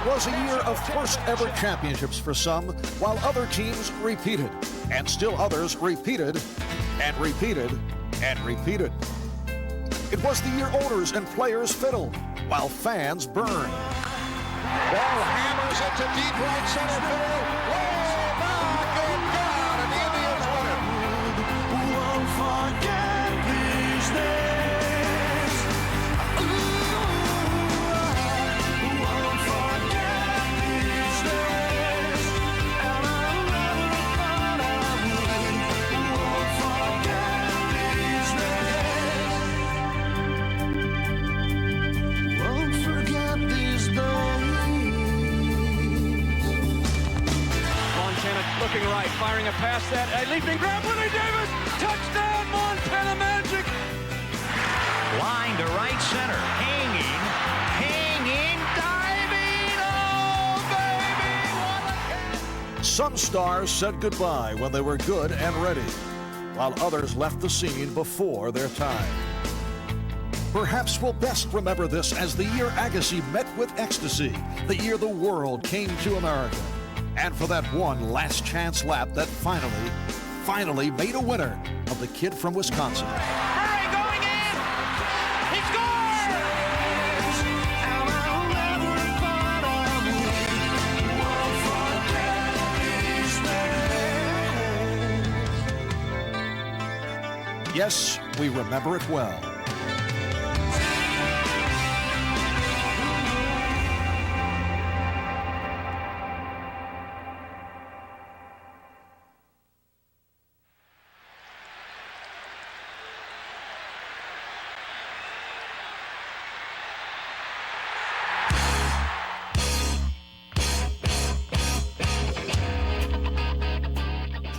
It was a year of first-ever championships for some, while other teams repeated, and still others repeated, and repeated, and repeated. It was the year owners and players fiddled, while fans burned. Ball hammers it to deep right center field. Oh, my good God, and the Indians win it. Won't forget these days. Won't forget these days. And I'll never thought I would. Won't forget these days. Won't forget these days. Looking right, firing a pass that a leaping grab, Willie Davis, touchdown, Montana Magic. Line to right center, hanging, diving, oh baby, what a catch! Some stars said goodbye when they were good and ready, while others left the scene before their time. Perhaps we'll best remember this as the year Agassi met with ecstasy, the year the world came to America. And for that one last chance lap that finally made a winner of the kid from Wisconsin. Murray going in! He scored! Yes, we remember it well.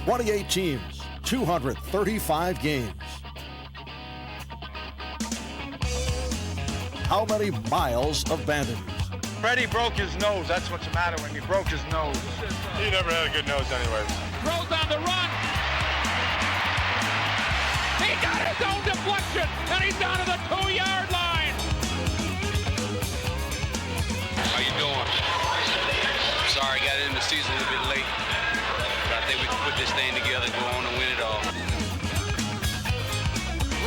"28 teams, 235 games. How many miles of bandages? Freddie broke his nose. That's what's the matter when he broke his nose. He never had a good nose anyways. Throws on the run. He got his own deflection, and he's down to the 2-yard line. How you doing? Sorry, got in the season a little bit late. But I think we can put this thing together and go on and win it all.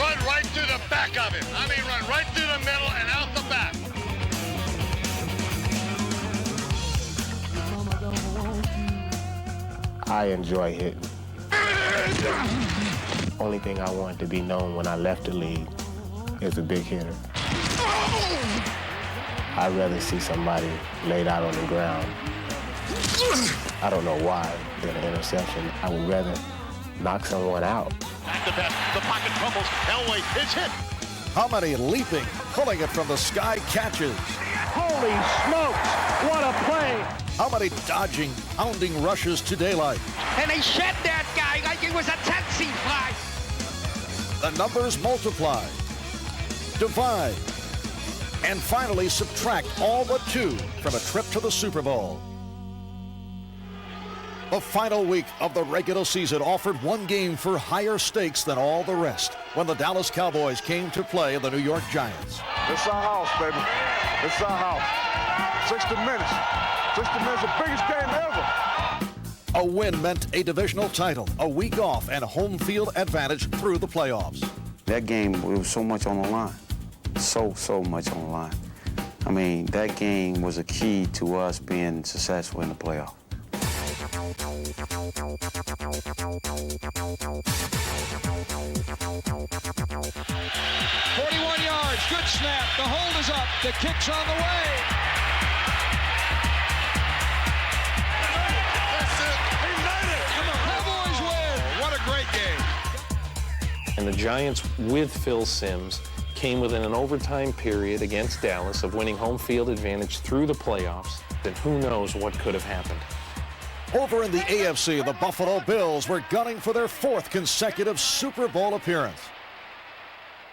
Run right through the back of him. I mean, run right through the middle and out the back. I enjoy hitting. Only thing I wanted to be known when I left the league is a big hitter. I'd rather see somebody laid out on the ground. I don't know why, than an interception. I would rather knock someone out. Back to pass, the pocket crumbles, Elway is hit. How many leaping, pulling it from the sky catches? Holy smokes, what a play. How many dodging, pounding rushes to daylight? And they shed that guy like it was a taxi fly. The numbers multiply, divide, and finally subtract all but 2 from a trip to the Super Bowl. The final week of the regular season offered one game for higher stakes than all the rest when the Dallas Cowboys came to play the New York Giants. This is our house, baby. This is our house. 60 minutes. 60 minutes, the biggest game ever. A win meant a divisional title, a week off, and a home field advantage through the playoffs. That game, it was so much on the line. So much on the line. I mean, that game was a key to us being successful in the playoffs. 41 yards, good snap. The hold is up. The kick's on the way. That's it. He made it. Come on. Cowboys win. What a great game. And the Giants, with Phil Simms, came within an overtime period against Dallas of winning home field advantage through the playoffs. Then who knows what could have happened. Over in the AFC, the Buffalo Bills were gunning for their 4th consecutive Super Bowl appearance.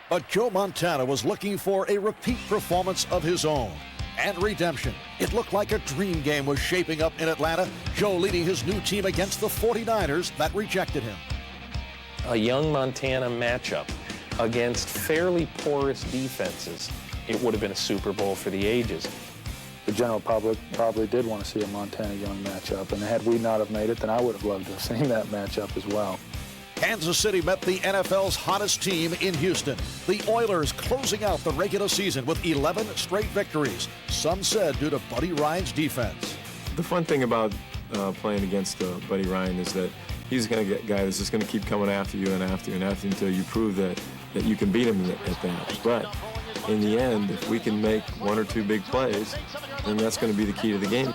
But Joe Montana was looking for a repeat performance of his own and redemption. It looked like a dream game was shaping up in Atlanta, Joe leading his new team against the 49ers that rejected him. A young Montana matchup against fairly porous defenses. It would have been a Super Bowl for the ages. the general public probably did want to see a Montana-Young matchup, and had we not have made it, then I would have loved to have seen that matchup as well. Kansas City met the NFL's hottest team in Houston. The Oilers closing out the regular season with 11 straight victories. Some said due to Buddy Ryan's defense. The fun thing about playing against Buddy Ryan is that he's going to get a guy that's just going to keep coming after you and after you and after you until you prove that you can beat him at that. But in the end, if we can make one or two big plays, then that's going to be the key to the game.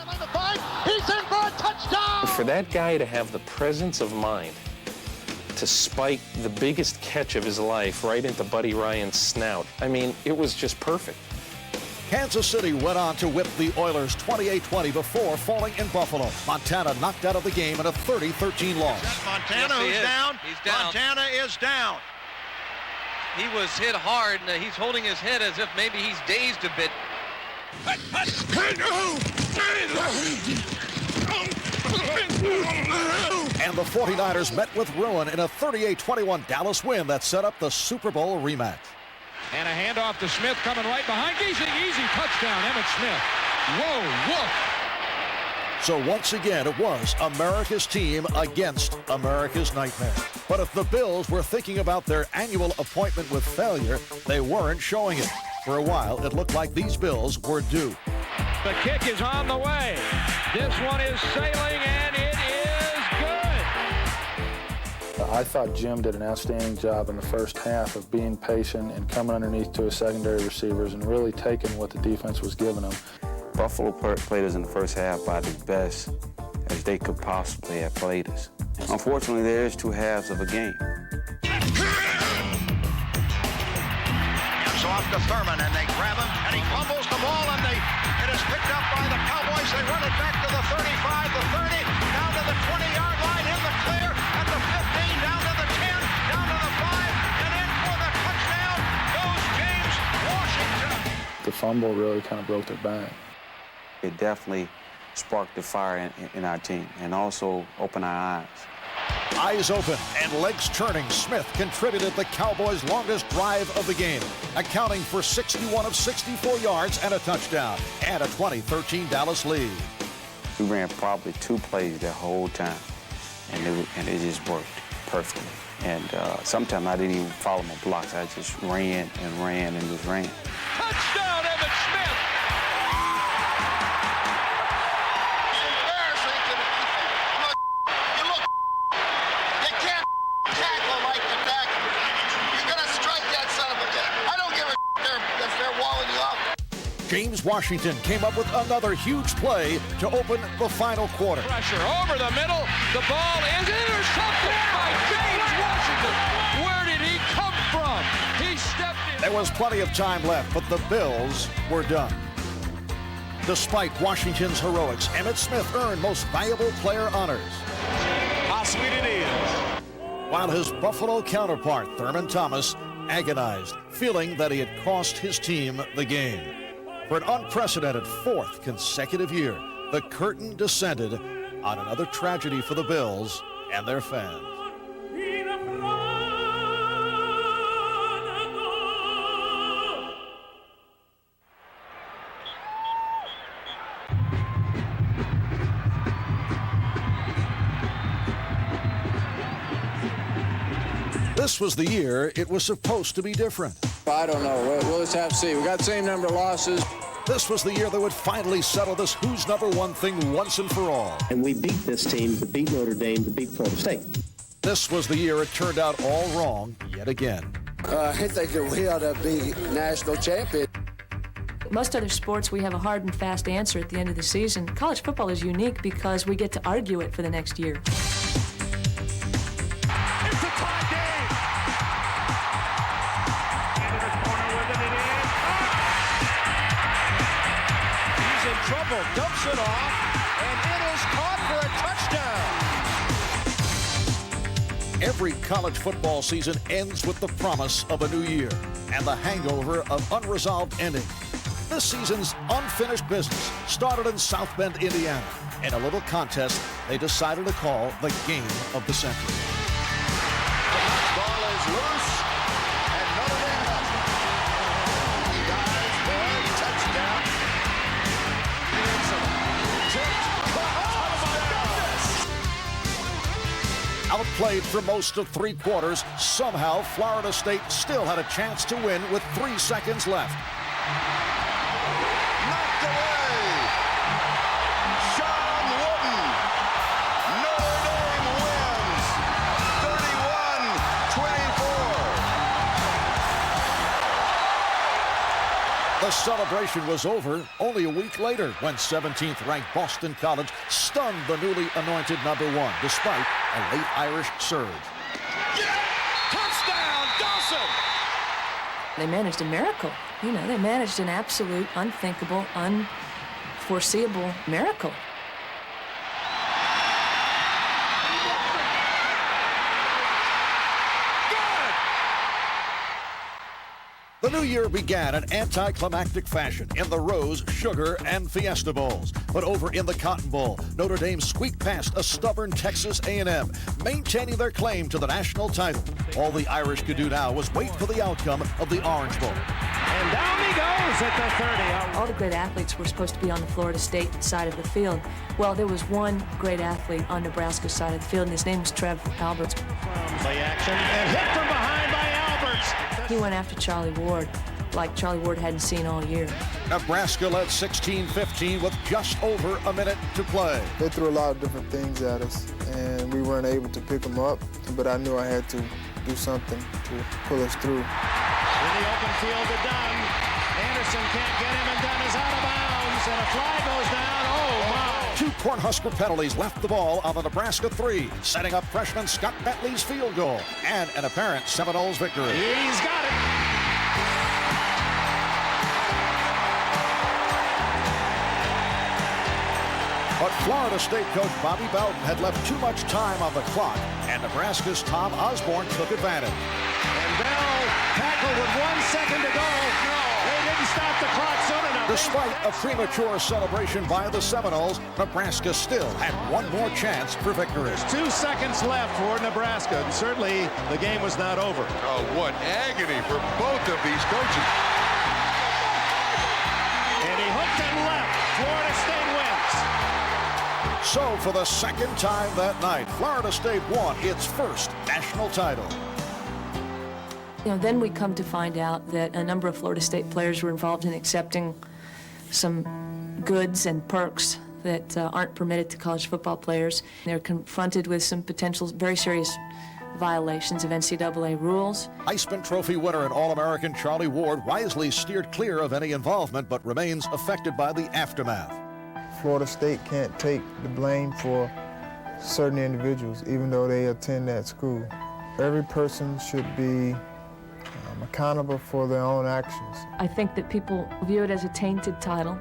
He's in for a touchdown! For that guy to have the presence of mind to spike the biggest catch of his life right into Buddy Ryan's snout, I mean, it was just perfect. Kansas City went on to whip the Oilers 28-20 before falling in Buffalo. Montana knocked out of the game in a 30-13 loss. Montana, who's down? He's down. Montana is down. He was hit hard, and he's holding his head as if maybe he's dazed a bit. And the 49ers met with ruin in a 38-21 Dallas win that set up the Super Bowl rematch. And a handoff to Smith coming right behind. Easy touchdown, Emmitt Smith. Whoa, woof. So once again, it was America's team against America's nightmare. But if the Bills were thinking about their annual appointment with failure, they weren't showing it. For a while, it looked like these Bills were due. The kick is on the way. This one is sailing, and it is good. I thought Jim did an outstanding job in the first half of being patient and coming underneath to his secondary receivers and really taking what the defense was giving them. Buffalo played us in the first half by the best as they could possibly have played us. Unfortunately, there is two halves of a game. It's off to Thurman, and they grab him, and he fumbles the ball, and it is picked up by the Cowboys. They run it back to the 35, the 30, down to the 20-yard line, in the clear, at the 15, down to the 10, down to the 5, and in for the touchdown goes James Washington. The fumble really kind of broke their back. It definitely sparked the fire in our team and also opened our eyes. Eyes open and legs turning, Smith contributed the Cowboys' longest drive of the game, accounting for 61 of 64 yards and a touchdown, and a 20-13 Dallas lead. We ran probably two plays the whole time, and it just worked perfectly. And sometimes I didn't even follow my blocks. I just ran and just ran. Touchdown, Emmitt Smith! James Washington came up with another huge play to open the final quarter. Pressure over the middle. The ball is intercepted by James Washington. Where did he come from? He stepped in. There was plenty of time left, but the Bills were done. Despite Washington's heroics, Emmitt Smith earned Most Valuable Player honors. How sweet it is. While his Buffalo counterpart, Thurman Thomas, agonized, feeling that he had cost his team the game. For an unprecedented fourth consecutive year, the curtain descended on another tragedy for the Bills and their fans. This was the year it was supposed to be different. I don't know. We'll just have to see. We got the same number of losses. This was the year that would finally settle this who's number one thing once and for all. And we beat this team to beat Notre Dame, to beat Florida State. This was the year it turned out all wrong yet again. I think that we ought to be national champion. Most other sports, we have a hard and fast answer at the end of the season. College football is unique because we get to argue it for the next year. Trouble, dumps it off, and it is caught for a touchdown. Every college football season ends with the promise of a new year and the hangover of unresolved endings. This season's unfinished business started in South Bend, Indiana, in a little contest they decided to call the Game of the Century. The ball is loose, and Notre Dame has it. He dives for a touchdown. played for most of 3 quarters, somehow Florida State still had a chance to win with 3 seconds left. Knocked away. Sean Wooden. Notre Dame wins 31-24. The celebration was over only a week later when 17th-ranked Boston College stunned the newly anointed #1 despite a late Irish surge. Touchdown, Dawson! They managed a miracle. You know, they managed an absolute, unthinkable, unforeseeable miracle. The new year began in anticlimactic fashion in the Rose, Sugar, and Fiesta Bowls. But over in the Cotton Bowl, Notre Dame squeaked past a stubborn Texas A&M, maintaining their claim to the national title. All the Irish could do now was wait for the outcome of the Orange Bowl. And down he goes at the 30. All the great athletes were supposed to be on the Florida State side of the field. Well, there was one great athlete on Nebraska's side of the field, and his name was Trev Alberts. Play action and hit from behind by Alberts. He went after Charlie Ward like Charlie Ward hadn't seen all year. Nebraska led 16-15 with just over a minute to play. They threw a lot of different things at us, and we weren't able to pick them up, but I knew I had to do something to pull us through. In the open field to Dunn. Anderson can't get him, and Dunn is out of bounds, and a flag goes down. Oh, my. 2 Cornhusker penalties left the ball on the Nebraska 3, setting up freshman Scott Bentley's field goal and an apparent Seminoles victory. He's got it. But Florida State coach Bobby Bowden had left too much time on the clock, and Nebraska's Tom Osborne took advantage. And Bell tackled with 1 second to go. No, they didn't stop the clock soon enough. Despite a premature celebration by the Seminoles, Nebraska still had one more chance for victory. There's 2 seconds left for Nebraska, and certainly the game was not over. Oh, what agony for both of these coaches. And he hooked and left. Florida State wins. So for the second time that night, Florida State won its first national title. You know, then we come to find out that a number of Florida State players were involved in accepting some goods and perks that aren't permitted to college football players. They're confronted with some potential very serious violations of NCAA rules. Heisman Trophy winner and All-American Charlie Ward wisely steered clear of any involvement but remains affected by the aftermath. Florida State can't take the blame for certain individuals, even though they attend that school. Every person should be accountable for their own actions. I think that people view it as a tainted title.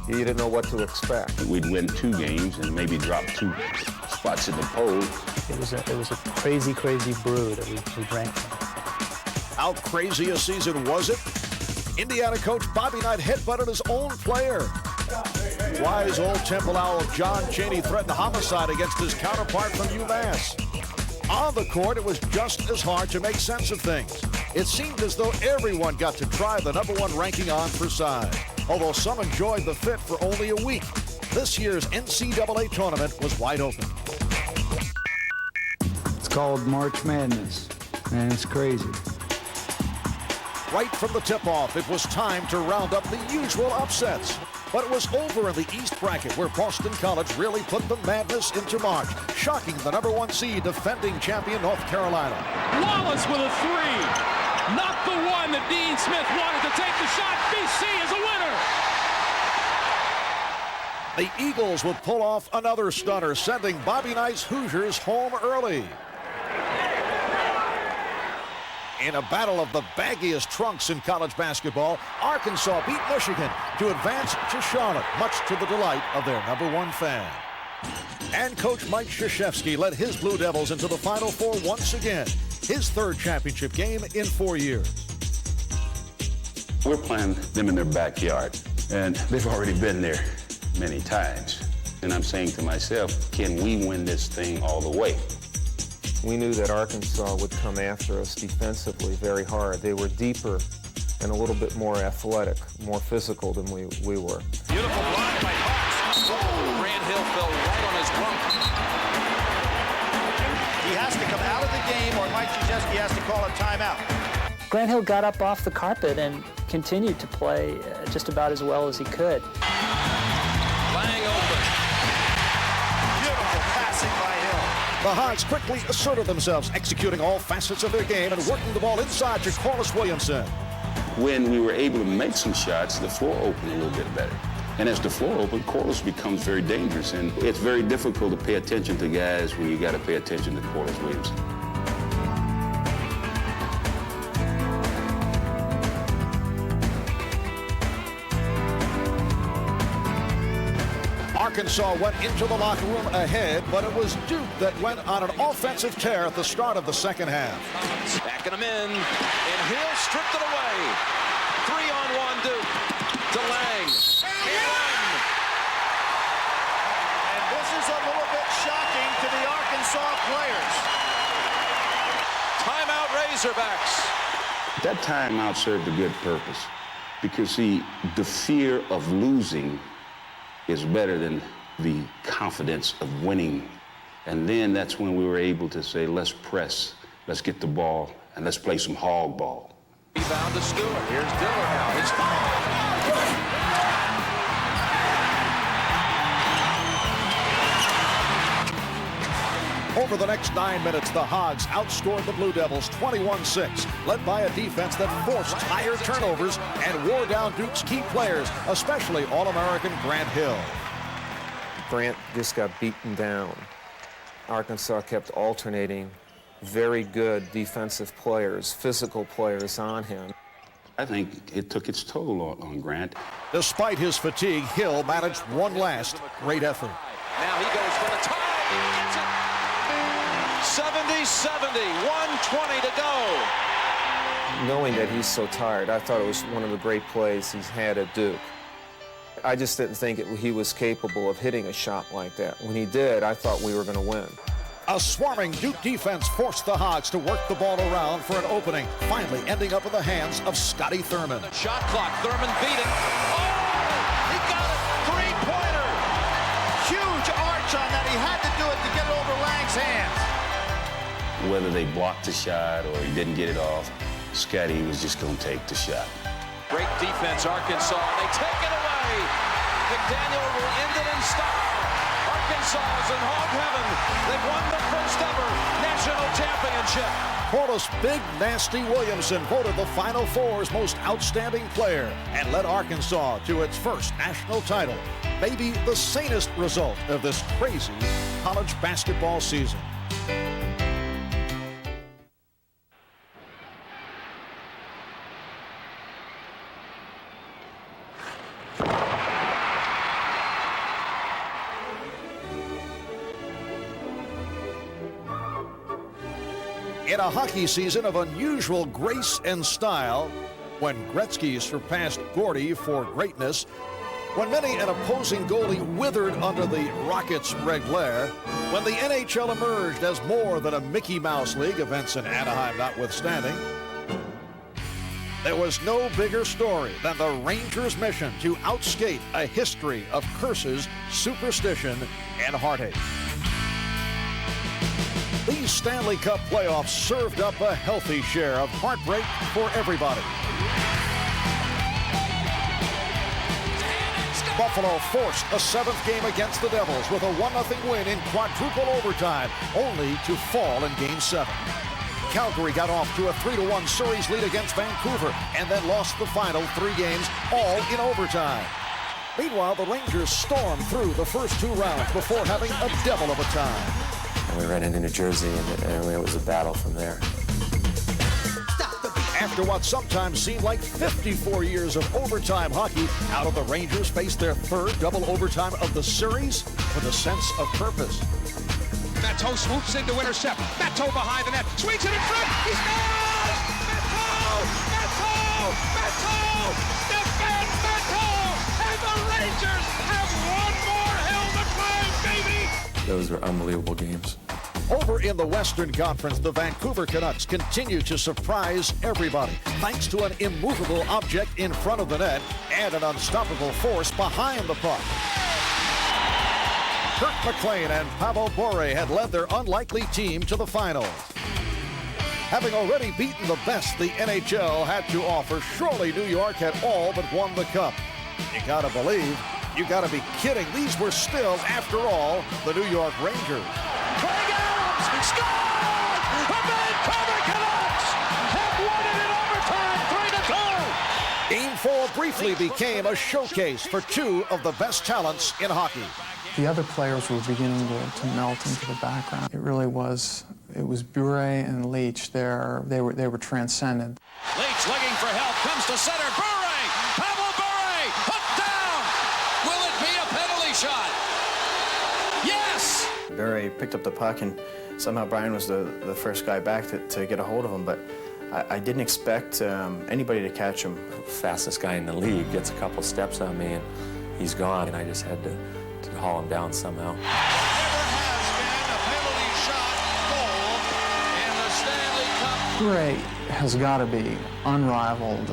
You didn't know what to expect. We'd win 2 games and maybe drop 2 spots in the poll. It was a crazy, crazy brew that we drank from. How crazy a season was it? Indiana coach Bobby Knight headbutted his own player. Wise old Temple Owl John Chaney threatened homicide against his counterpart from UMass. On the court, it was just as hard to make sense of things. It seemed as though everyone got to try the #1 ranking on for size, although some enjoyed the fit for only a week. This year's NCAA tournament was wide open. It's called March Madness, and it's crazy. Right from the tip-off, it was time to round up the usual upsets. But it was over in the East bracket where Boston College really put the madness into March, shocking the #1 seed defending champion North Carolina. Wallace with a 3. Not the one that Dean Smith wanted to take the shot. BC is a winner. The Eagles would pull off another stunner, sending Bobby Knight's Hoosiers home early. In a battle of the baggiest trunks in college basketball, Arkansas beat Michigan to advance to Charlotte, much to the delight of their #1 fan. And Coach Mike Krzyzewski led his Blue Devils into the Final Four once again, his 3rd championship game in 4 years. We're playing them in their backyard, and they've already been there many times. And I'm saying to myself, can we win this thing all the way? We knew that Arkansas would come after us defensively very hard. They were deeper and a little bit more athletic, more physical than we were. Beautiful block by Hawks. Grant Hill fell right on his rump. He has to come out of the game, or Mike Krzyzewski has to call a timeout. Grant Hill got up off the carpet and continued to play just about as well as he could. Lang open. Beautiful passing by Hill. The Hogs quickly asserted themselves, executing all facets of their game and working the ball inside to Corliss Williamson. When we were able to make some shots, the floor opened a little bit better. And as the floor opened, Corliss becomes very dangerous. And it's very difficult to pay attention to guys when you got to pay attention to Corliss Williamson. Arkansas went into the locker room ahead, but it was Duke that went on an offensive tear at the start of the second half. Backing him in, and Hill stripped it away. 3-on-1 Duke to Lang. And this is a little bit shocking to the Arkansas players. Timeout Razorbacks. That timeout served a good purpose because, see, the fear of losing is better than the confidence of winning. And then that's when we were able to say, let's press, let's get the ball, and let's play some hog ball. Rebound to Stewart. Here's Diller now. He's fouled. Over the next 9 minutes, the Hogs outscored the Blue Devils 21-6, led by a defense that forced higher turnovers and wore down Duke's key players, especially All-American Grant Hill. Grant just got beaten down. Arkansas kept alternating very good defensive players, physical players on him. I think it took its toll on Grant. Despite his fatigue, Hill managed one last great effort. Now he goes for the tie. 70-70, 1:20 to go. Knowing that he's so tired, I thought it was one of the great plays he's had at Duke. I just didn't think he was capable of hitting a shot like that. When he did, I thought we were going to win. A swarming Duke defense forced the Hogs to work the ball around for an opening, finally ending up in the hands of Scotty Thurman. Shot clock, Thurman beat it. Oh, he got it, three-pointer. Huge arch on that. He had to do it to get it over Lang's hands. Whether they blocked the shot or he didn't get it off, Scotty was just going to take the shot. Great defense, Arkansas. They take it away. McDaniel will end it in style. Arkansas is in hog heaven. They've won the first ever national championship. Corliss Big Nasty Williamson voted the Final Four's most outstanding player and led Arkansas to its first national title. Maybe the sanest result of this crazy college basketball season. In a hockey season of unusual grace and style, when Gretzky surpassed Gordy for greatness, when many an opposing goalie withered under the Rockets' red glare, when the NHL emerged as more than a Mickey Mouse League, events in Anaheim notwithstanding, there was no bigger story than the Rangers' mission to outskate a history of curses, superstition, and heartache. These Stanley Cup playoffs served up a healthy share of heartbreak for everybody. Buffalo forced a 7th game against the Devils with a 1-0 win in quadruple overtime, only to fall in Game 7. Calgary got off to a 3-1 series lead against Vancouver and then lost the final 3 games, all in overtime. Meanwhile, the Rangers stormed through the first 2 rounds before having a devil of a time. And we ran into New Jersey, and it was a battle from there. After what sometimes seemed like 54 years of overtime hockey, out of the Rangers faced their 3rd double overtime of the series with a sense of purpose. Matteau swoops in to intercept. Matteau behind the net. Swings it in front. He scores! Matteau! Matteau! Matteau! Stefan Matteau! And the Rangers have one more hill to climb, baby! Those were unbelievable games. Over in the Western Conference, the Vancouver Canucks continue to surprise everybody thanks to an immovable object in front of the net and an unstoppable force behind the puck. Kirk McLean and Pavel Bure had led their unlikely team to the finals. Having already beaten the best the NHL had to offer, surely New York had all but won the cup. You gotta believe, you gotta be kidding. These were still, after all, the New York Rangers. Craig Adams scores! The Vancouver Canucks have won it in overtime, 3-2! Game 4 briefly became a showcase for 2 of the best talents in hockey. The other players were beginning to melt into the background. It really was. It was Bure and Leach. They were transcendent. Leach looking for help, comes to center. Bure! Pavel Bure! Hooked down! Will it be a penalty shot? Yes! Bure picked up the puck, and somehow Brian was the first guy back to get a hold of him, but I didn't expect anybody to catch him. Fastest guy in the league gets a couple steps on me, and he's gone, and I just had to haul him down somehow. Never has been a penalty shot goal in the Stanley Cup. Bure has got to be unrivaled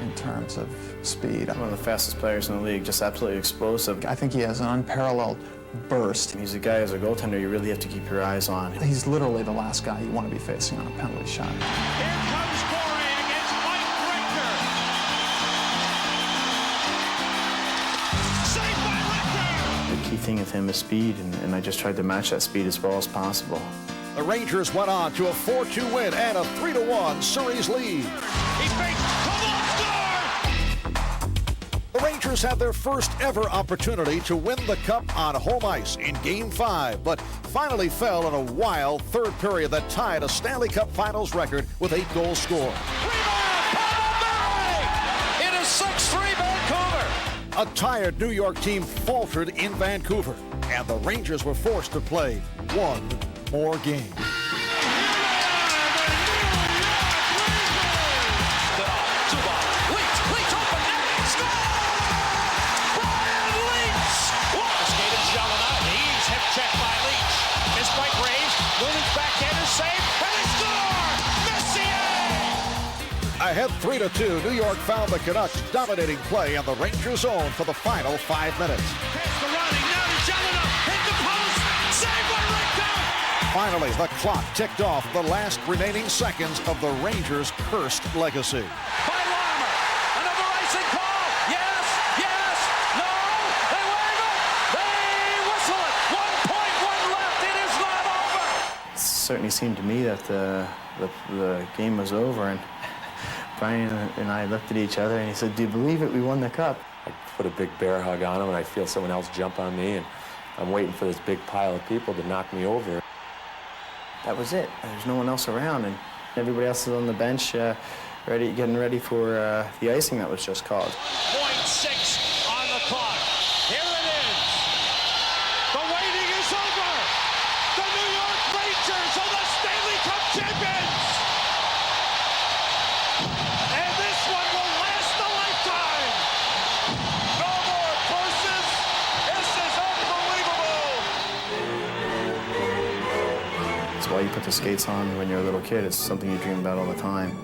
in terms of speed. One of the fastest players in the league, just absolutely explosive. I think he has an unparalleled burst. He's a guy, as a goaltender, you really have to keep your eyes on. He's literally the last guy you want to be facing on a penalty shot. Here comes Bure against Mike Richter. Saved by Richter! The key thing with him is speed, and I just tried to match that speed as well as possible. The Rangers went on to a 4-2 win and a 3-1 series lead. He fakes, The Rangers had their first ever opportunity to win the cup on home ice in Game 5, but finally fell in a wild third period that tied a Stanley Cup Finals record with 8 goals scored. It is 6-3 Vancouver. A tired New York team faltered in Vancouver, and the Rangers were forced to play one more game. check by Leach. Missed by Graves. Mooney's backhander save, and they score! Messier! Ahead 3-2, New York found the Canucks dominating play in the Rangers' zone for the final 5 minutes. Pass to Ronnie, now to Jelena, hit the post, saved by Richter! Finally, the clock ticked off the last remaining seconds of the Rangers' cursed legacy. By Larmer, another icing call. Yes, yes, no, they wave it, they whistle it. 1.1 left, it is not over. It certainly seemed to me that the game was over, and Brian and I looked at each other, and he said, "Do you believe it? We won the cup." I put a big bear hug on him, and I feel someone else jump on me, and I'm waiting for this big pile of people to knock me over. That was it. There's no one else around, and everybody else is on the bench getting ready for the icing that was just called. 0.6 on the clock. Here it is. The waiting is over. The New York Rangers are the Stanley Cup champions. put the skates on when you're a little kid. It's something you dream about all the time.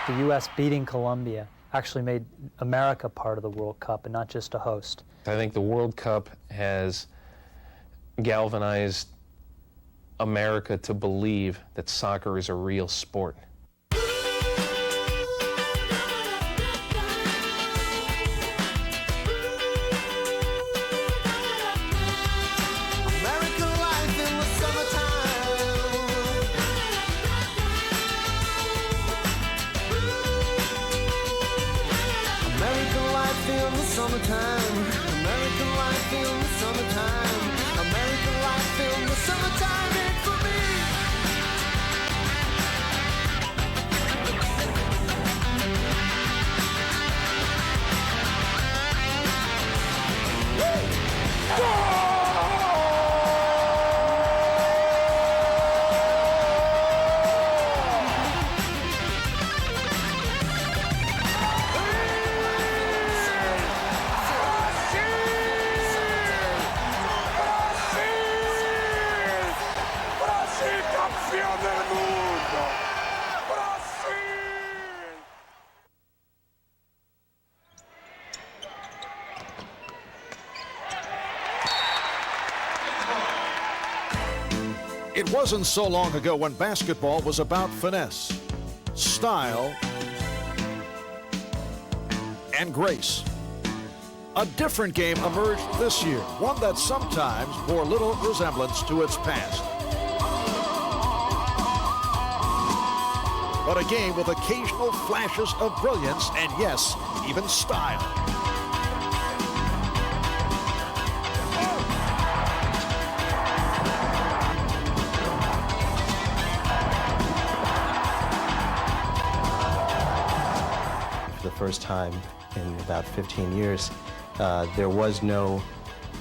The U.S. beating Colombia actually made America part of the World Cup and not just a host. I think the World Cup has galvanized America to believe that soccer is a real sport. Summertime, American life in the summertime, American life in the summertime, ain't for me. It wasn't so long ago when basketball was about finesse, style, and grace. A different game emerged this year, one that sometimes bore little resemblance to its past. But a game with occasional flashes of brilliance and, yes, even style. First time in about 15 years, there was no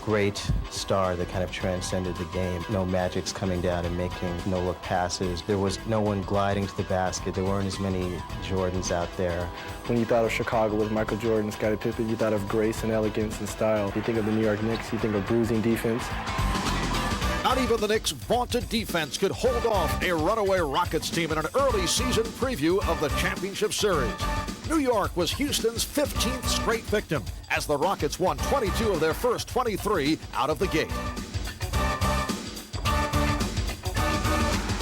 great star that kind of transcended the game. No Magics coming down and making no-look passes. There was no one gliding to the basket. There weren't as many Jordans out there. When you thought of Chicago with Michael Jordan and Scottie Pippen, you thought of grace and elegance and style. You think of the New York Knicks, you think of bruising defense. Not even the Knicks' vaunted defense could hold off a runaway Rockets team in an early season preview of the championship series. New York was Houston's 15th straight victim as the Rockets won 22 of their first 23 out of the gate.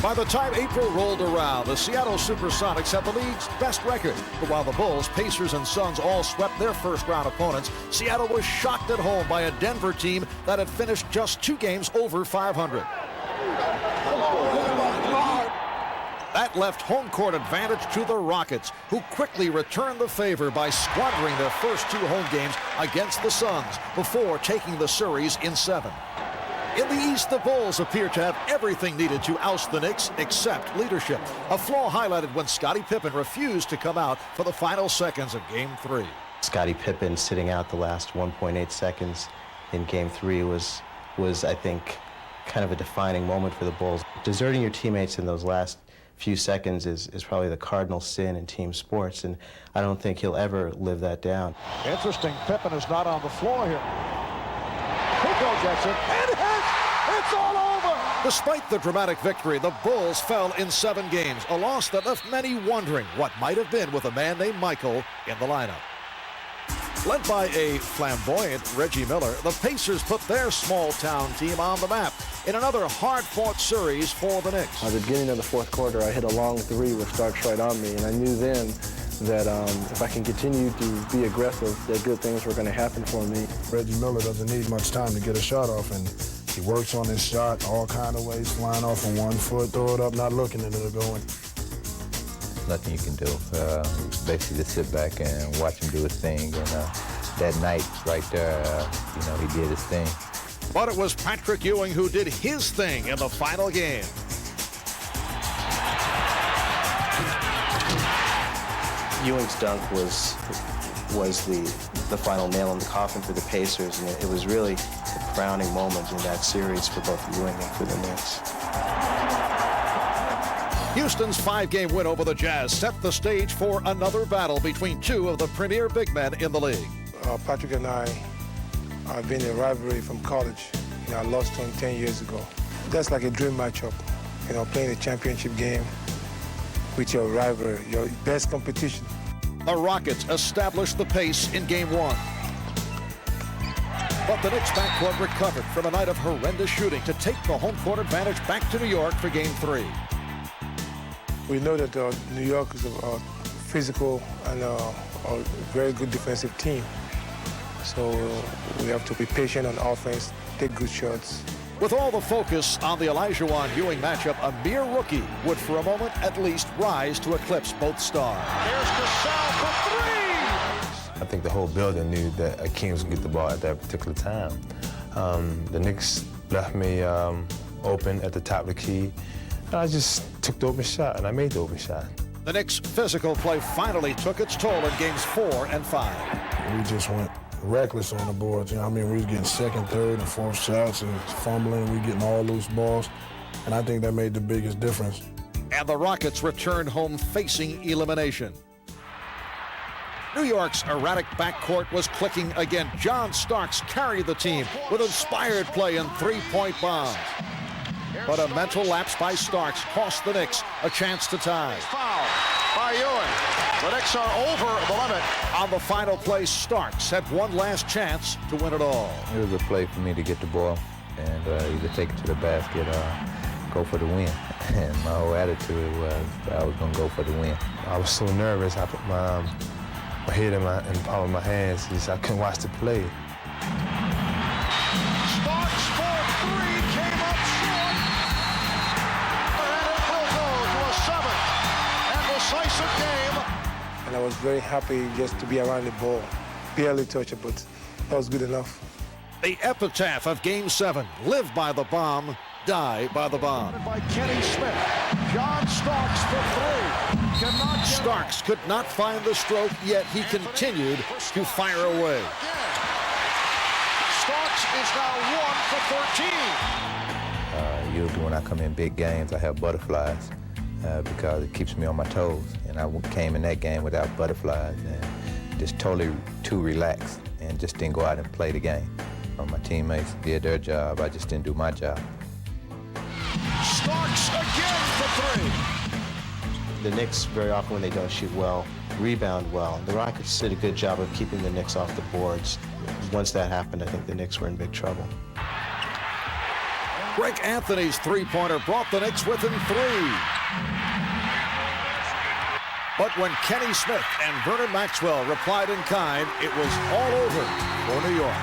By the time April rolled around, the Seattle Supersonics had the league's best record. But while the Bulls, Pacers, and Suns all swept their first-round opponents, Seattle was shocked at home by a Denver team that had finished just 2 games over 500. That left home court advantage to the Rockets, who quickly returned the favor by squandering their first 2 home games against the Suns before taking the series in 7. In the East, the Bulls appear to have everything needed to oust the Knicks except leadership, a flaw highlighted when Scottie Pippen refused to come out for the final seconds of Game 3. Scottie Pippen sitting out the last 1.8 seconds in Game 3 was, I think, kind of a defining moment for the Bulls. Deserting your teammates in those last few seconds is probably the cardinal sin in team sports, and I don't think he'll ever live that down. Interesting, Pippen is not on the floor here. Pico gets it, and it's all over! Despite the dramatic victory, the Bulls fell in 7 games, a loss that left many wondering what might have been with a man named Michael in the lineup. Led by a flamboyant Reggie Miller, the Pacers put their small-town team on the map in another hard-fought series for the Knicks. At the beginning of the fourth quarter, I hit a long 3 which starts right on me, and I knew then that if I can continue to be aggressive, that good things were going to happen for me. Reggie Miller doesn't need much time to get a shot off, and he works on his shot all kind of ways, flying off on 1 foot, throw it up, not looking, and it'll go in. Nothing you can do. Basically just sit back and watch him do his thing, and that night right there, he did his thing. But it was Patrick Ewing who did his thing in the final game. Ewing's dunk was the final nail in the coffin for the Pacers, and it was really the crowning moment in that series for both Ewing and for the Knicks. Houston's 5-game win over the Jazz set the stage for another battle between two of the premier big men in the league. Patrick and I have been in a rivalry from college. I lost to him 10 years ago. That's like a dream matchup, playing a championship game with your rival, your best competition. The Rockets established the pace in Game 1. But the Knicks backcourt recovered from a night of horrendous shooting to take the home court advantage back to New York for Game 3. We know that New York is a physical and a very good defensive team. So we have to be patient on offense, take good shots. With all the focus on the Olajuwon-Ewing matchup, a mere rookie would for a moment at least rise to eclipse both stars. There's Gasol for three! I think the whole building knew that Akeem was going to get the ball at that particular time. The Knicks left me open at the top of the key. I just took the open shot, and I made the open shot. The Knicks' physical play finally took its toll in Games 4 and 5. We just went reckless on the boards. We was getting second, third, and fourth shots and fumbling. We getting all loose balls, and I think that made the biggest difference. And the Rockets returned home facing elimination. New York's erratic backcourt was clicking again. John Starks carried the team with inspired play and three-point bombs. But a mental lapse by Starks cost the Knicks a chance to tie. Foul by Ewing. The Knicks are over the limit. On the final play, Starks had one last chance to win it all. It was a play for me to get the ball and either take it to the basket or go for the win. And my whole attitude was I was going to go for the win. I was so nervous. I put my head in the palm of my hands. I couldn't watch the play. Starks for three, came up short. And it will go to a 7th and decisive game. And I was very happy just to be around the ball. Barely touch it, but that was good enough. The epitaph of Game 7, live by the bomb, die by the bomb. By Kenny Smith. John Starks for three. Starks could not find the stroke, yet he continued to fire away. Starks is now 1 for 13. Usually when I come in big games, I have butterflies because it keeps me on my toes. And I came in that game without butterflies and just totally too relaxed and just didn't go out and play the game. My teammates did their job. I just didn't do my job. Starks again for three. The Knicks, very often when they don't shoot well, rebound well. The Rockets did a good job of keeping the Knicks off the boards. Once that happened, I think the Knicks were in big trouble. Greg Anthony's three-pointer brought the Knicks within 3. But when Kenny Smith and Vernon Maxwell replied in kind, it was all over for New York.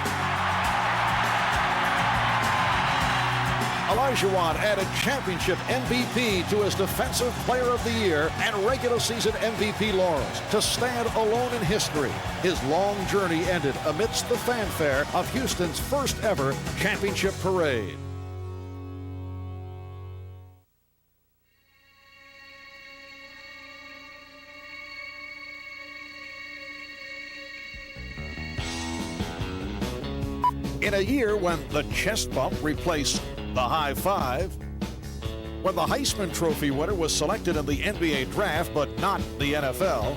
Olajuwon added championship MVP to his Defensive Player of the Year and regular season MVP laurels to stand alone in history. His long journey ended amidst the fanfare of Houston's first ever championship parade. In a year when the chest bump replaced the high five, when the Heisman Trophy winner was selected in the NBA draft but not the NFL,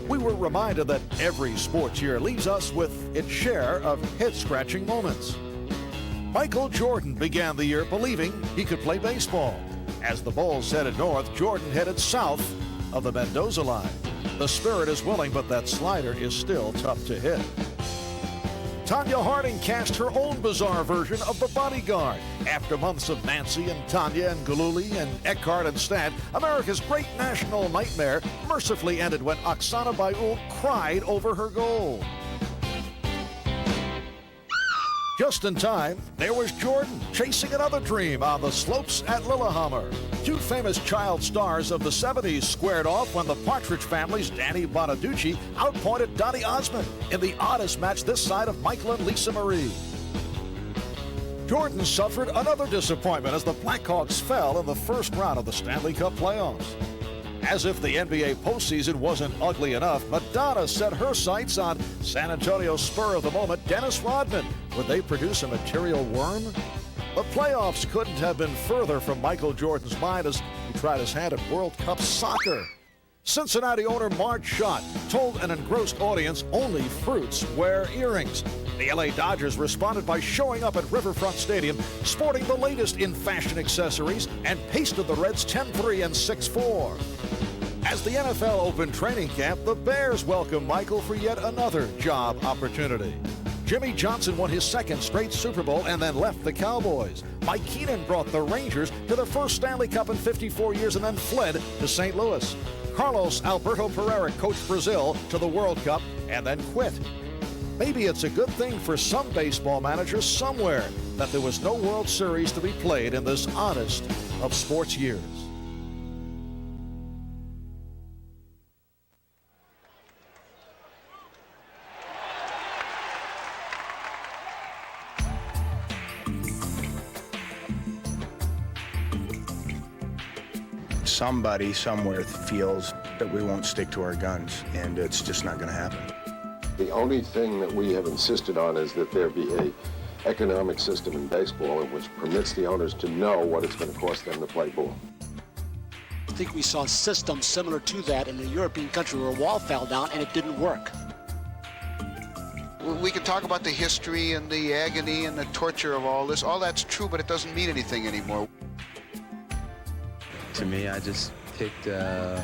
we were reminded that every sports year leaves us with its share of head-scratching moments. Michael Jordan began the year believing he could play baseball. As the Bulls headed north, Jordan headed south of the Mendoza line. The spirit is willing, but that slider is still tough to hit. Tanya Harding cast her own bizarre version of The Bodyguard. After months of Nancy and Tanya and Gillooly and Eckhart and Stan, America's great national nightmare mercifully ended when Oksana Bayul cried over her goal. Just in time, there was Jordan chasing another dream on the slopes at Lillehammer. Two famous child stars of the 70s squared off when the Partridge Family's Danny Bonaducci outpointed Donny Osmond in the oddest match this side of Michael and Lisa Marie. Jordan suffered another disappointment as the Blackhawks fell in the first round of the Stanley Cup playoffs. As if the NBA postseason wasn't ugly enough, Madonna set her sights on San Antonio's spur of the moment, Dennis Rodman. Would they produce a material worm? The playoffs couldn't have been further from Michael Jordan's mind as he tried his hand at World Cup soccer. Cincinnati owner Marge Schott told an engrossed audience only fruits wear earrings. The LA Dodgers responded by showing up at Riverfront Stadium sporting the latest in fashion accessories and pasted the Reds 10-3 and 6-4. As the NFL opened training camp, the Bears welcomed Michael for yet another job opportunity. Jimmy Johnson won his second straight Super Bowl and then left the Cowboys. Mike Keenan brought the Rangers to their first Stanley Cup in 54 years and then fled to St. Louis. Carlos Alberto Pereira coached Brazil to the World Cup and then quit. Maybe it's a good thing for some baseball managers somewhere that there was no World Series to be played in this oddest of sports years. Somebody somewhere feels that we won't stick to our guns, and it's just not going to happen. The only thing that we have insisted on is that there be an economic system in baseball which permits the owners to know what it's going to cost them to play ball. I think we saw systems similar to that in a European country where a wall fell down and it didn't work. We can talk about the history and the agony and the torture of all this. All that's true, but it doesn't mean anything anymore. To me, I just picked a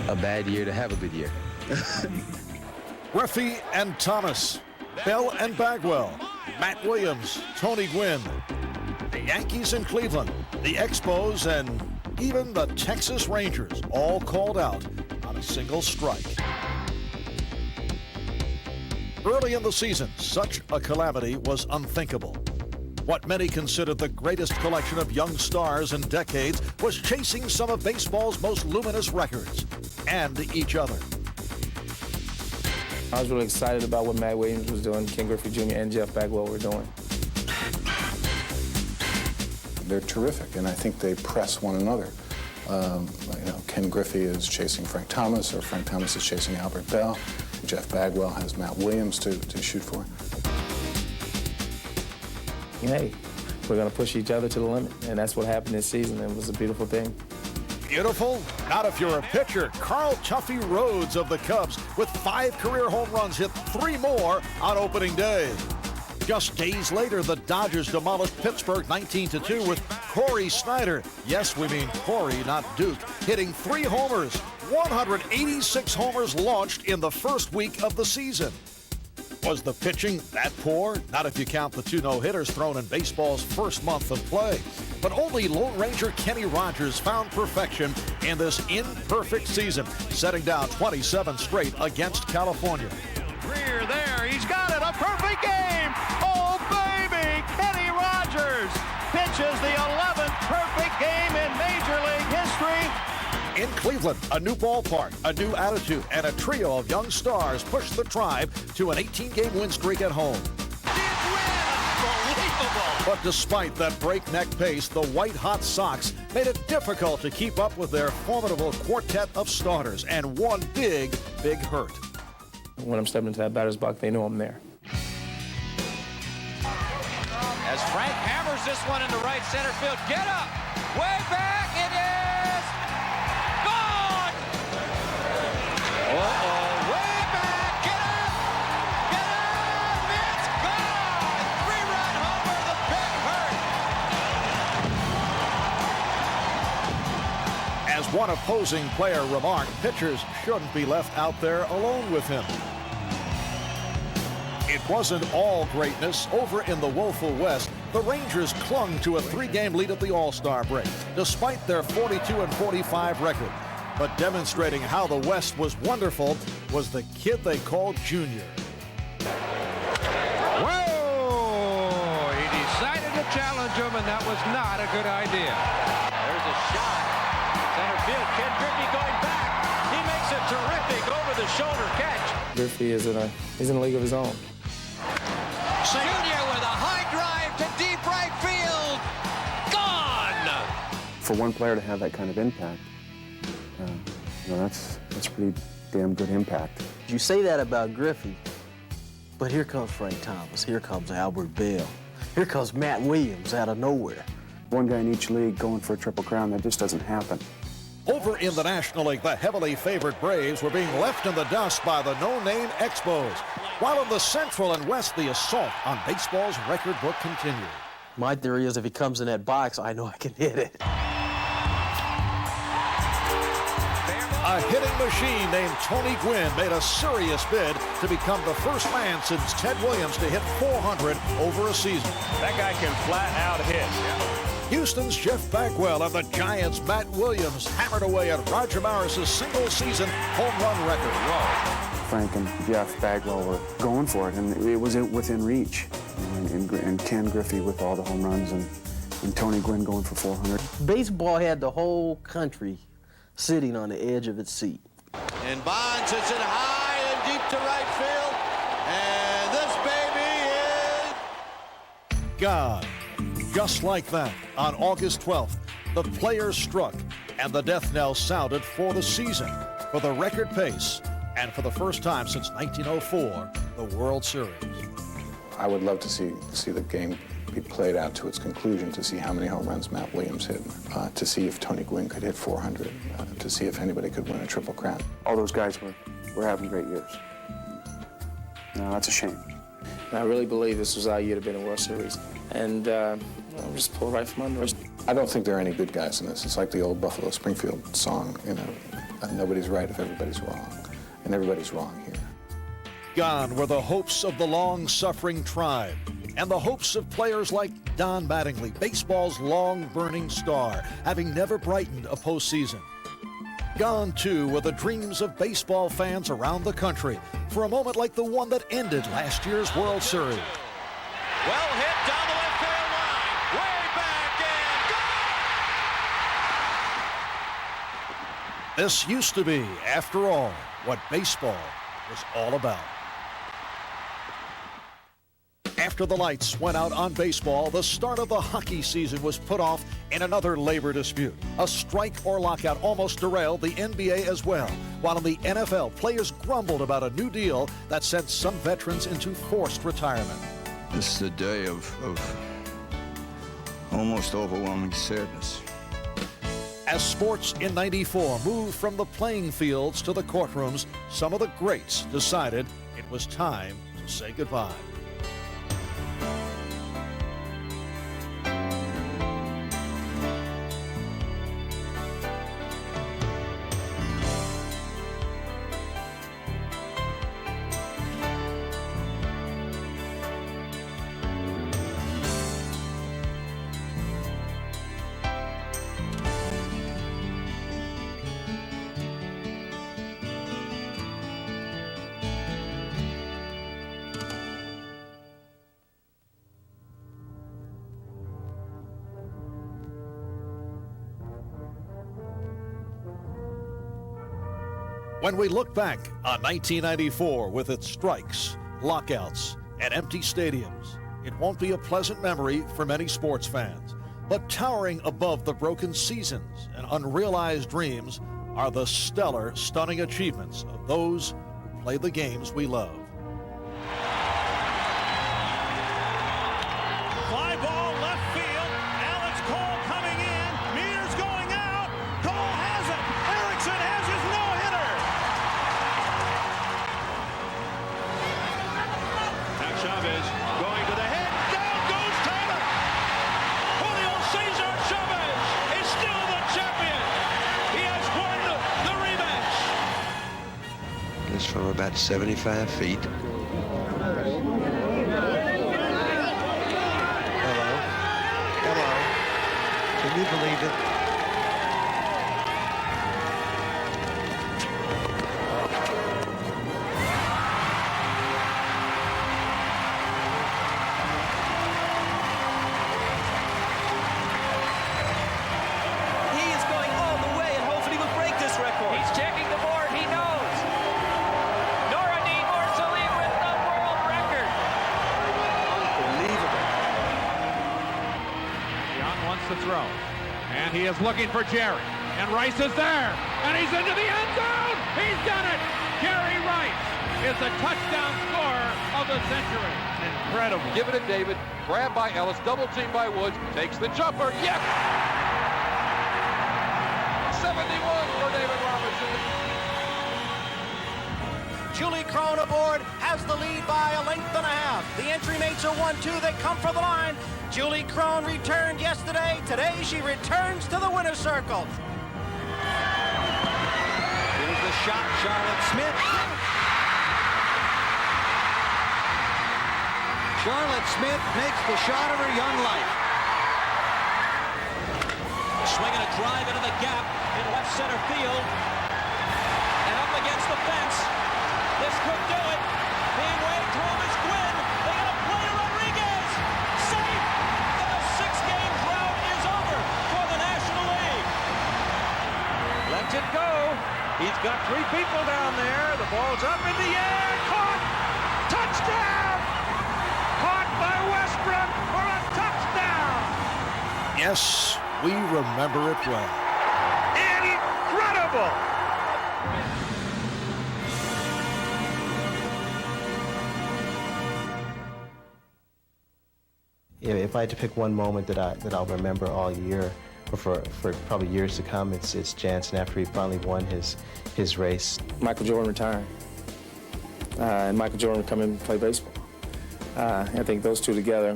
bad year to have a good year. Griffey and Thomas, Bell and Bagwell, Matt Williams, Tony Gwynn, the Yankees in Cleveland, the Expos, and even the Texas Rangers all called out on a single strike. Early in the season, such a calamity was unthinkable. What many considered the greatest collection of young stars in decades was chasing some of baseball's most luminous records and each other. I was really excited about what Matt Williams was doing, Ken Griffey Jr. and Jeff Bagwell were doing. They're terrific, and I think they press one another. Ken Griffey is chasing Frank Thomas, or Frank Thomas is chasing Albert Bell. Jeff Bagwell has Matt Williams to shoot for. Hey, we're going to push each other to the limit, and that's what happened this season. It was a beautiful thing. Beautiful? Not if you're a pitcher. Carl Tuffy Rhodes of the Cubs with 5 career home runs hit 3 more on opening day. Just days later, the Dodgers demolished Pittsburgh 19-2 with Corey Snyder. Yes, we mean Corey, not Duke, hitting 3 homers. 186 homers launched in the first week of the season. Was the pitching that poor? Not if you count the 2 no-hitters thrown in baseball's first month of play. But only Lone Ranger Kenny Rogers found perfection in this imperfect season, setting down 27 straight against California. Greer there, he's got it, a perfect game! Oh, baby, Kenny Rogers pitches the 11th perfect game in Major League history. In Cleveland, a new ballpark, a new attitude, and a trio of young stars pushed the Tribe to an 18-game win streak at home. But despite that breakneck pace, the white-hot Sox made it difficult to keep up with their formidable quartet of starters, and one big hurt. When I'm stepping into that batter's box, they know I'm there. As Frank hammers this one into right center field, get up, way back, it is gone! Uh-oh, way back, get up, it's gone! 3-run homer, the big hurt! As one opposing player remarked, pitchers shouldn't be left out there alone with him. It wasn't all greatness. Over in the woeful West, the Rangers clung to a 3-game lead at the All-Star break, despite their 42-45 record. But demonstrating how the West was wonderful was the kid they called Junior. Whoa! He decided to challenge him, and that was not a good idea. There's a shot. Center field, Ken Griffey going back. He makes a terrific over-the-shoulder catch. Griffey is he's in a league of his own. Junior with a high drive to deep right field. Gone! For one player to have that kind of impact, that's pretty damn good impact. You say that about Griffey, but here comes Frank Thomas. Here comes Albert Bell. here comes Matt Williams out of nowhere. One guy in each league going for a Triple Crown, that just doesn't happen. Over in the National League, the heavily favored Braves were being left in the dust by the no-name Expos. While in the Central and West, the assault on baseball's record book continued. My theory is if he comes in that box, I know I can hit it. A hitting machine named Tony Gwynn made a serious bid to become the first man since Ted Williams to hit 400 over a season. That guy can flat out hit. Houston's Jeff Bagwell and the Giants' Matt Williams hammered away at Roger Maris's single-season home run record. Frank and Jeff Bagwell were going for it, and it was within reach. And Ken Griffey with all the home runs, and Tony Gwynn going for 400. Baseball had the whole country sitting on the edge of its seat. And Bonds hits it high and deep to right field. And this baby is gone. Just like that, on August 12th, the players struck and the death knell sounded for the season, for the record pace, and for the first time since 1904, the World Series. I would love to see the game be played out to its conclusion, to see how many home runs Matt Williams hit, to see if Tony Gwynn could hit 400, to see if anybody could win a Triple Crown. All those guys were having great years. No, that's a shame. I really believe this was our year to be in the World Series. And I'm just pulled right from under us. I don't think there are any good guys in this. It's like the old Buffalo Springfield song, you know, nobody's right if everybody's wrong. And everybody's wrong here. Gone were the hopes of the long-suffering tribe and the hopes of players like Don Mattingly, baseball's long-burning star, having never brightened a postseason. Gone, too, were the dreams of baseball fans around the country for a moment like the one that ended last year's World Series. well hit down the left field line. Way back and gone! This used to be, after all, what baseball was all about. After the lights went out on baseball, the start of the hockey season was put off in another labor dispute. A strike or lockout almost derailed the NBA as well, while in the NFL, players grumbled about a new deal that sent some veterans into forced retirement. This is a day of almost overwhelming sadness. As sports in '94 moved from the playing fields to the courtrooms, some of the greats decided it was time to say goodbye. When we look back on 1994 with its strikes, lockouts, and empty stadiums, it won't be a pleasant memory for many sports fans. But towering above the broken seasons and unrealized dreams are the stellar, stunning achievements of those who play the games we love. Fly ball left field. Alex Cole coming in. Meters going out. Cole has it. Erickson has his no-hitter. Now Chavez going to the head. Down goes Taylor. Julio Cesar Chavez is still the champion. He has won the rematch. It's from about 75 feet. Can you believe it? He is going all the way, and hopefully will break this record. He's checking the board. He knows. Noureddin Morsali with the world record. Unbelievable. Young wants to throw. And he is looking for Jerry. And Rice is there. And he's into the end zone. He's done it. Jerry Rice is the touchdown scorer of the century. Incredible. Give it to David. Grab by Ellis, double team by Woods, takes the jumper, yes! 71 for David Robinson. Julie Crone aboard, has the lead by a length and a half. The entry mates are 1-2, they come for the line. Julie Crone returned yesterday. Today she returns to the winner's circle. Here's the shot, Charlotte Smith. Charlotte Smith makes the shot of her young life. Swinging a drive into the gap in left center field. And up against the fence. This could do it. Being waved home is Gwynn. They got a play to Rodriguez. Safe. The 6-game drought is over for the National League. Lets it go. He's got 3 people down there. The ball's up in the air. Caught. Touchdown. Caught by Westbrook for a touchdown. Yes, we remember it well. Incredible. If I had to pick one moment that I'll remember all year, or for probably years to come, it's Jansen after he finally won his race. Michael Jordan retiring, and Michael Jordan come in and play baseball. I think those two together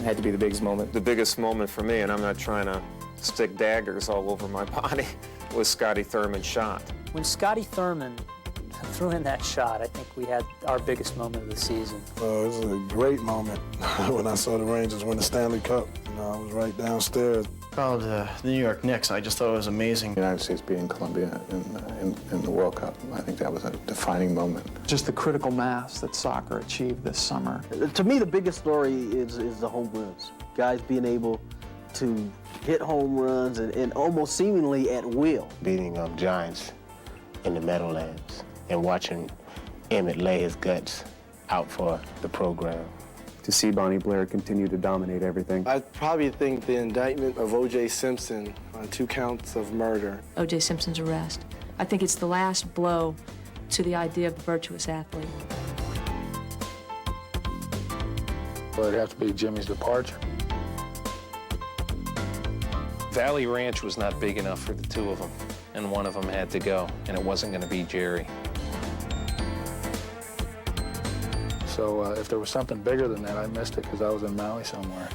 had to be the biggest moment. The biggest moment for me, and I'm not trying to stick daggers all over my body, was Scotty Thurman's shot. When Scotty Thurman threw in that shot, I think we had our biggest moment of the season. It was a great moment when I saw the Rangers win the Stanley Cup. I was right downstairs. Called the New York Knicks. I just thought it was amazing. The United States beating Colombia in the World Cup, I think that was a defining moment. Just the critical mass that soccer achieved this summer. To me, the biggest story is the home runs. Guys being able to hit home runs and almost seemingly at will. Beating Giants in the Meadowlands and watching Emmett lay his guts out for the program. To see Bonnie Blair continue to dominate everything. I probably think the indictment of O.J. Simpson on 2 counts of murder. O.J. Simpson's arrest. I think it's the last blow to the idea of the virtuous athlete. Well, it'd have to be Jimmy's departure. Valley Ranch was not big enough for the 2 of them, and one of them had to go, and it wasn't going to be Jerry. So if there was something bigger than that, I missed it because I was in Maui somewhere.